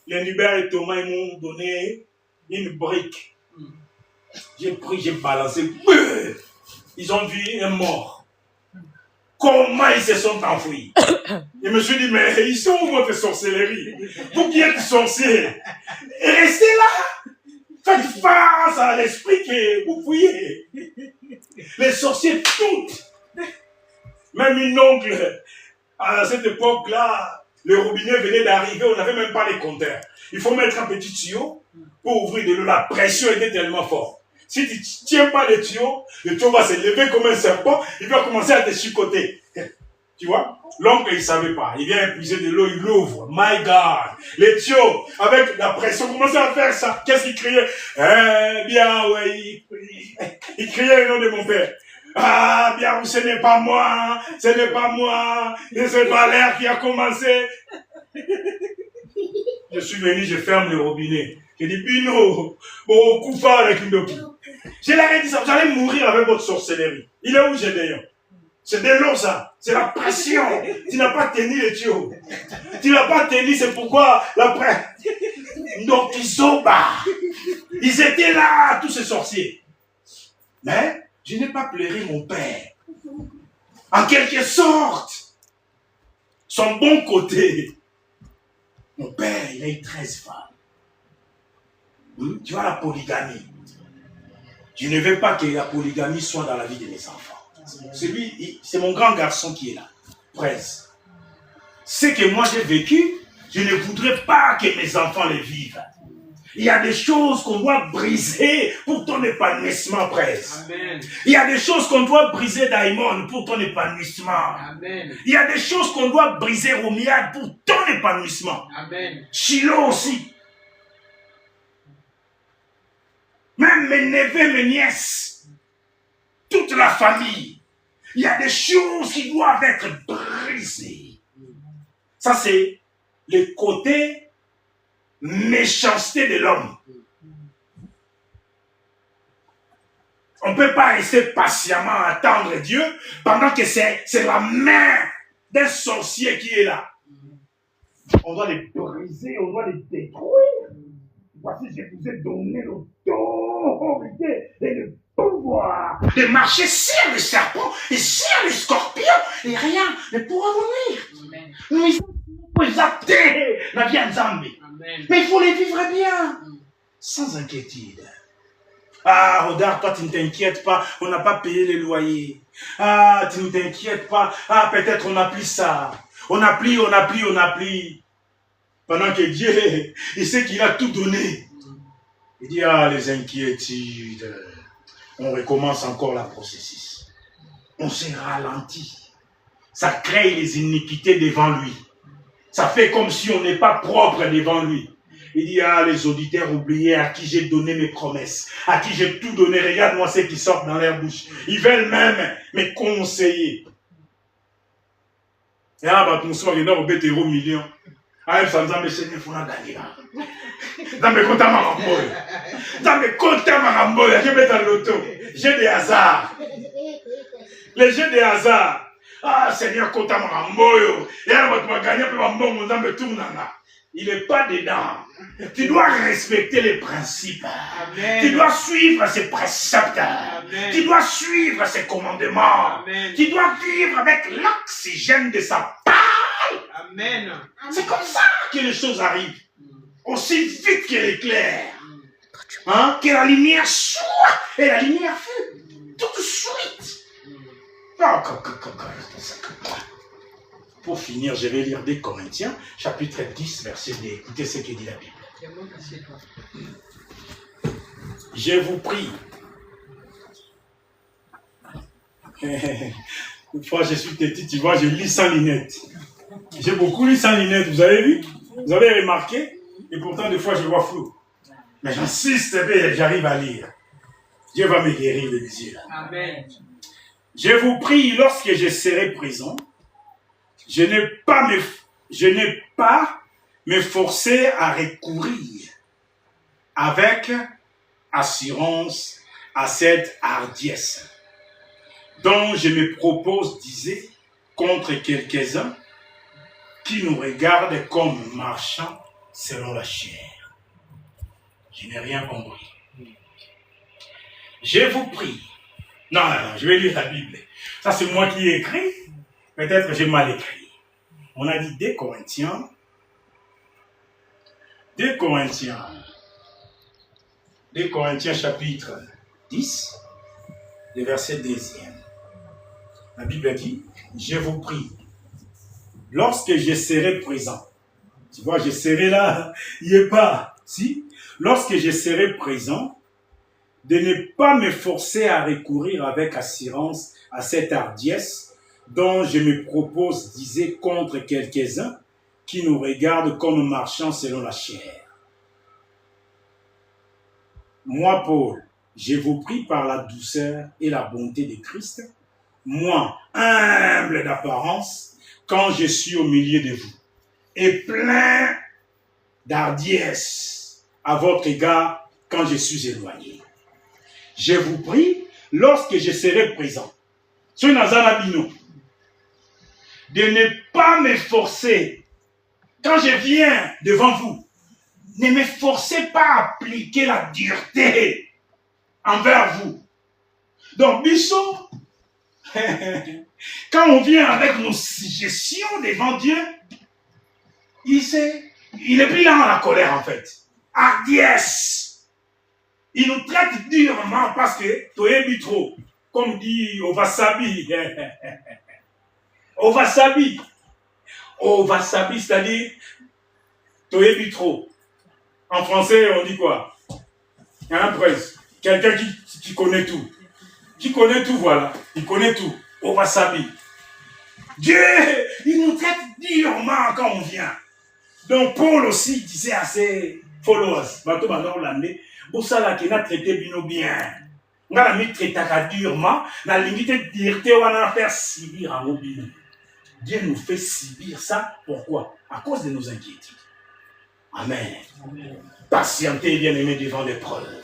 Les Nubert et Thomas, ils m'ont donné une brique. J'ai pris, j'ai balancé. Ils ont vu un mort. Comment ils se sont enfouis? Je me suis dit, mais ils sont où votre sorcellerie? Vous qui êtes sorciers, restez là. Faites face à l'esprit que vous fouillez. Les sorciers toutes. Même une oncle, à cette époque-là, le robinet venait d'arriver, on n'avait même pas les compteurs. Il faut mettre un petit tuyau pour ouvrir de l'eau. La pression était tellement forte. Si tu ne tiens pas le tuyau va se lever comme un serpent, il va commencer à te chicoter. Tu vois? L'oncle, il ne savait pas. Il vient épuiser de l'eau, il l'ouvre. My God! Les tuyaux, avec la pression, commençait à faire ça. Qu'est-ce qu'il criait? Bien, ouais. Il criait le nom de mon père. Ah, bien, ce n'est pas moi. Ce n'est pas moi. Et c'est pas l'air qui a commencé. Je suis venu, je ferme le robinet. Je dis, Bino, oh, Koufa avec une doki. Je leur ai dit ça, vous allez mourir avec votre sorcellerie. Il est où, Gédéon? C'est de l'eau, ça. C'est la pression. Tu n'as pas tenu les tuyaux. Tu n'as pas tenu, c'est pourquoi la pression. Donc, ils étaient là, tous ces sorciers. Mais, je n'ai pas pleuré mon père. En quelque sorte, son bon côté. Mon père, il a eu 13 femmes. Tu vois la polygamie. Je ne veux pas que la polygamie soit dans la vie de mes enfants. C'est mon grand garçon qui est là. Presse. Ce que moi j'ai vécu, je ne voudrais pas que mes enfants le vivent. Il y a des choses qu'on doit briser pour ton épanouissement, Presse. Amen. Il y a des choses qu'on doit briser, Daimon, pour ton épanouissement. Amen. Il y a des choses qu'on doit briser, Romiad, pour ton épanouissement. Amen. Shiloh aussi. Même mes neveux, mes nièces, toute la famille, il y a des choses qui doivent être brisées. Ça, c'est le côté méchanceté de l'homme. On ne peut pas rester patiemment attendre Dieu pendant que c'est la main d'un sorcier qui est là. On doit les briser, on doit les détruire. Voici, je vous ai donné l'autorité et le pouvoir de marcher sur les serpents et sur les scorpions et rien ne pourra vous nuire. Nous sommes aptés la vie en Zambie. Mais il faut les vivre bien, sans inquiétude. Ah, regarde, toi, tu ne t'inquiètes pas, on n'a pas payé les loyers. Ah, tu ne t'inquiètes pas, ah, peut-être on a pris ça. On a pris. Pendant que Dieu, il sait qu'il a tout donné. Il dit, ah, les inquiétudes. On recommence encore la processus. On se ralentit. Ça crée les iniquités devant lui. Ça fait comme si on n'est pas propre devant lui. Il dit, ah, les auditeurs oubliés à qui j'ai donné mes promesses, à qui j'ai tout donné. Regarde-moi ceux qui sortent dans leur bouche. Ils veulent même me conseiller. Et là, bah, ton soir, il y en a au million. Aïe, ça nous a mis Seigneur, faut gagner là. Dans mes comptes à Maramboy. Dans mes comptes à Maramboy, je mets dans l'auto. J'ai des hasards. Les jeux des hasards. Ah, Seigneur, compte à Maramboy. Et alors, tu vas gagner, puis Maramboy, on me tourne là. Il n'est pas dedans. Tu dois respecter les principes. Amen. Tu dois suivre ses préceptes. Amen. Tu dois suivre ses commandements. Amen. Tu dois vivre avec l'oxygène de sa parole. Amen. C'est comme ça que les choses arrivent. Aussi vite que l'éclair. Hein? Que la lumière soit et la lumière fut. Tout de suite. Pour finir, je vais lire 2 Corinthiens, chapitre 10, verset 2. Écoutez ce que dit la Bible. Je vous prie. Une fois, je suis petit, tu vois, je lis sans lunettes. J'ai beaucoup lu sans lunettes, vous avez vu? Vous avez remarqué? Et pourtant, des fois, je vois flou. Mais j'insiste, j'arrive à lire. Dieu va me guérir les yeux là. Amen. Je vous prie, lorsque je serai présent, je n'ai pas me forcer à recourir avec assurance à cette hardiesse dont je me propose, disait, contre quelques-uns qui nous regardent comme marchant selon la chair. Je n'ai rien compris. Je vous prie. Non, je vais lire la Bible. Ça, c'est moi qui ai écrit. Peut-être que j'ai mal écrit. On a dit 2 Corinthiens. 2 Corinthiens. 2 Corinthiens chapitre 10, le verset 2. La Bible dit, je vous prie, lorsque je serai présent. Tu vois, je serai là, il n'y est pas. Si? Lorsque je serai présent, de ne pas me forcer à recourir avec assurance à cette hardiesse dont je me propose, disait, contre quelques-uns qui nous regardent comme marchant selon la chair. Moi, Paul, je vous prie par la douceur et la bonté de Christ, moi, humble d'apparence, quand je suis au milieu de vous, et plein d'hardiesse à votre égard quand je suis éloigné. Je vous prie, lorsque je serai présent, sur Nazarabino, de ne pas me forcer, quand je viens devant vous, ne me forcez pas à appliquer la dureté envers vous. Donc, Bissot, quand on vient avec nos suggestions devant Dieu, il est plus là en la colère en fait. Hardiesse. Il nous traite durement parce que Toyebi trop, comme dit Ovasabi. Ovasabi. Ovasabi, c'est-à-dire Toyebi trop. En français, on dit quoi? Un prince. Quelqu'un qui connaît tout. Qui connaît tout, voilà. Il connaît tout. Ovasabi. Dieu, il nous traite durement quand on vient. Donc Paul aussi disait à ses followers, bateau bandor l'année, pour ça là qu'il a traité bino bien. On a mis traité durement, la limite de dureté on a fait subir à mobile. Dieu nous fait subir ça, pourquoi? À cause de nos inquiétudes. Amen. Amen. Patientez, bien-aimés, devant l'épreuve.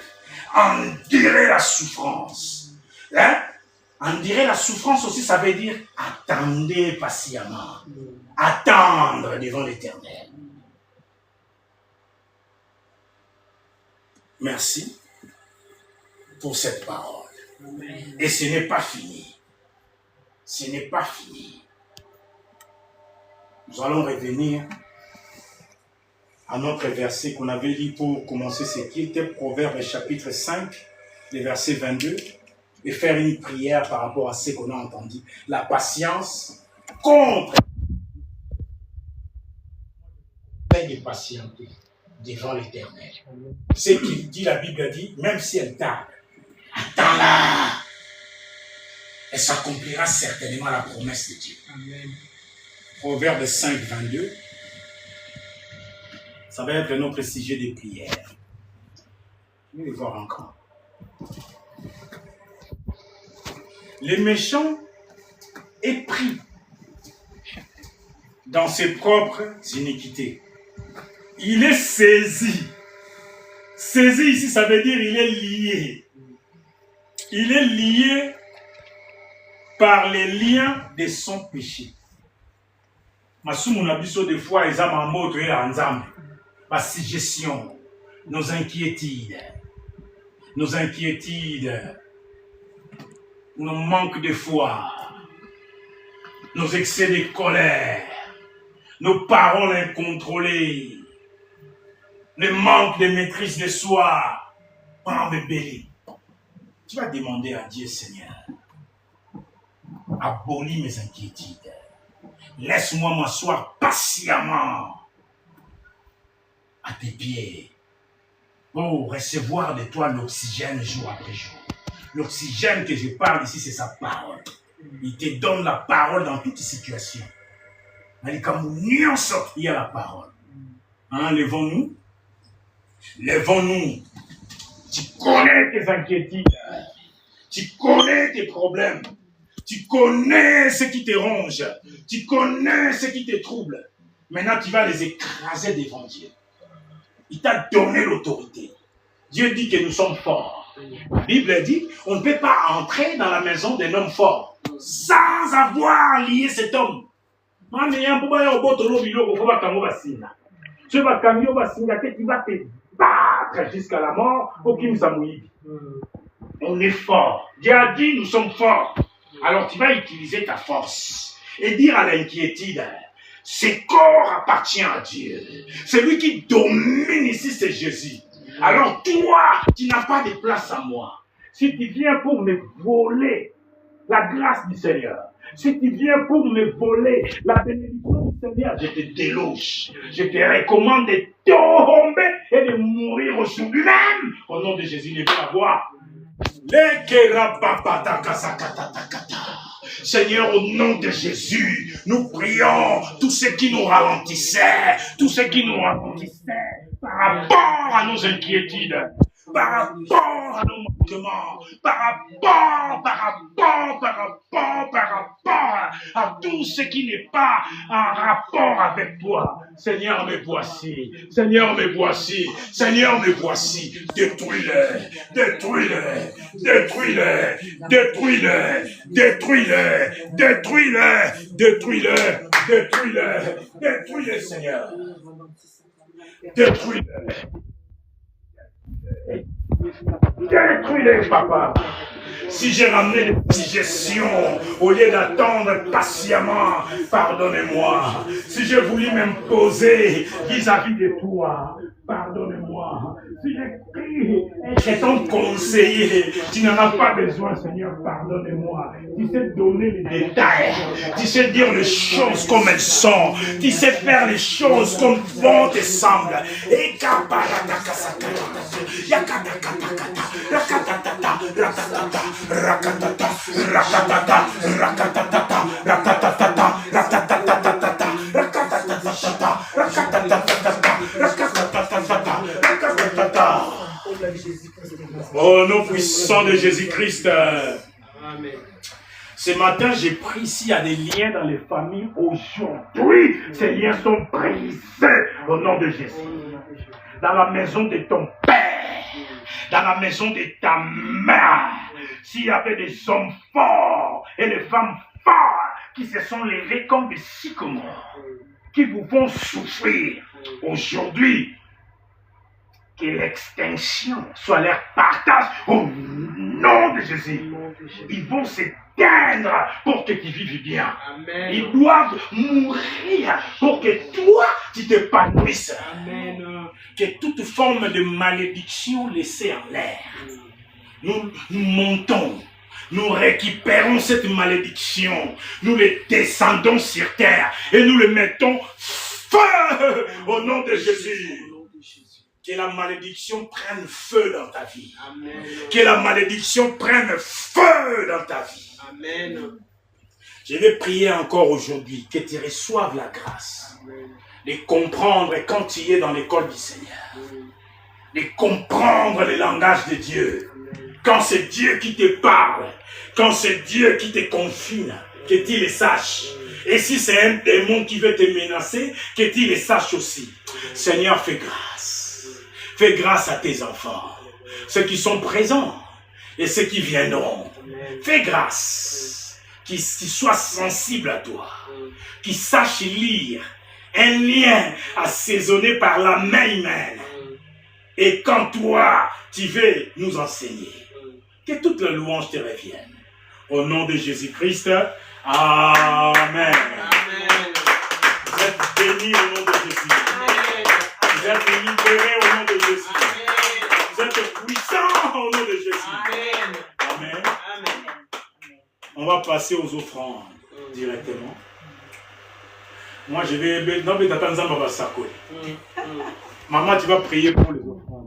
Endurez la souffrance. Hein? Endurer la souffrance aussi, ça veut dire attendez patiemment. Attendre devant l'Éternel. Merci pour cette parole. Et ce n'est pas fini. Ce n'est pas fini. Nous allons revenir à notre verset qu'on avait lu pour commencer ce qui était Proverbe chapitre 5, le verset 22, et faire une prière par rapport à ce qu'on a entendu. La patience contre de patienter devant l'Éternel. Ce qu'il dit, la Bible dit, même si elle tarde, attends-la. Elle s'accomplira certainement la promesse de Dieu. Amen. Proverbe 5, 22. Ça va être notre sujet de prière. Je vais le voir encore. Le méchant est pris dans ses propres iniquités. Il est saisi. Saisi ici, ça veut dire il est lié. Il est lié par les liens de son péché. Masumu na biso des fois ils ont moto et ensemble. Ma suggestion, nos inquiétudes, nos manques de foi, nos excès de colère, nos paroles incontrôlées, le manque de maîtrise de soi. Oh, bébé, tu vas demander à Dieu, Seigneur, abolis mes inquiétudes. Laisse-moi m'asseoir patiemment à tes pieds pour recevoir de toi l'oxygène jour après jour. L'oxygène que je parle ici, c'est sa parole. Il te donne la parole dans toutes situations. Il y a la parole. Hein, levons-nous. Levons-nous. Tu connais tes inquiétudes. Tu connais tes problèmes. Tu connais ce qui te ronge. Tu connais ce qui te trouble. Maintenant, tu vas les écraser devant Dieu. Il t'a donné l'autorité. Dieu dit que nous sommes forts. La Bible dit, on ne peut pas entrer dans la maison d'un homme fort sans avoir lié cet homme. Tu vas te battre jusqu'à la mort pour qu'il nous amouille. On est fort. Dieu a dit, nous sommes forts. Alors tu vas utiliser ta force et dire à l'inquiétude, ce corps appartient à Dieu. Celui qui domine ici, c'est Jésus. Alors toi, tu n'as pas de place à moi. Si tu viens pour me voler la grâce du Seigneur, si tu viens pour me voler la bénédiction du Seigneur, je te déloge. Je te recommande de tomber et de mourir aujourd'hui même. Au nom de Jésus, levez la voix. Seigneur, au nom de Jésus, nous prions tous ceux qui nous ralentissaient, par rapport à nos inquiétudes, par rapport à nos manquements, par rapport à tout ce qui n'est pas en rapport avec toi. Seigneur, me voici. Seigneur, me voici. Seigneur, me voici. Détruis-le. Détruis-le. Détruis-le. Détruis-le. Détruis-le. Détruis-le. Détruis-le. Détruis-le. Détruis-le, Seigneur. Détruis-le. Détruis-les, papa. Si j'ai ramené des suggestions au lieu d'attendre patiemment, pardonnez-moi. Si j'ai voulu m'imposer vis-à-vis de toi, pardonnez-moi. Si j'ai pris être ton conseiller, tu n'en as pas besoin, Seigneur, pardonnez-moi. Tu sais donner les détails, tu sais dire les choses comme elles sont, tu sais faire les choses comme bon te semble. Et au nom puissant de Jésus-Christ. Amen. Ce matin, j'ai pris s'il y a des liens dans les familles aujourd'hui. Ces liens sont brisés au nom de Jésus. Dans la maison de ton père, dans la maison de ta mère, s'il y avait des hommes forts et des femmes fortes qui se sont levés comme des sycomores, qui vous font souffrir aujourd'hui, que l'extinction soit leur partage au nom de Jésus. Ils vont s'éteindre pour que tu vives bien. Amen. Ils doivent mourir pour que toi, tu t'épanouisses. Amen. Que toute forme de malédiction laissée en l'air, nous montons. Nous récupérons cette malédiction, nous les descendons sur terre et nous les mettons feu au nom de Jésus. Que la malédiction prenne feu dans ta vie. Amen. Que la malédiction prenne feu dans ta vie. Amen. Je vais prier encore aujourd'hui que tu reçoives la grâce. Amen. De comprendre quand tu es dans l'école du Seigneur. Amen. De comprendre le langage de Dieu. Amen. Quand c'est Dieu qui te parle, quand c'est Dieu qui te confine, que tu le saches. Et si c'est un démon qui veut te menacer, que tu le saches aussi. Seigneur, fais grâce. Fais grâce à tes enfants. Ceux qui sont présents et ceux qui viendront. Fais grâce. Qu'ils soient sensibles à toi. Qu'ils sachent lire un lien assaisonné par la main humaine. Et quand toi, tu veux nous enseigner. Que toute la louange te revienne. Au nom de Jésus-Christ. Amen. Vous êtes bénis au nom de Jésus. Vous êtes libérés au nom de Jésus. Vous êtes puissants au nom de Jésus. Amen. On va passer aux offrandes directement. Moi, je vais... Maman, tu vas prier pour les offrandes.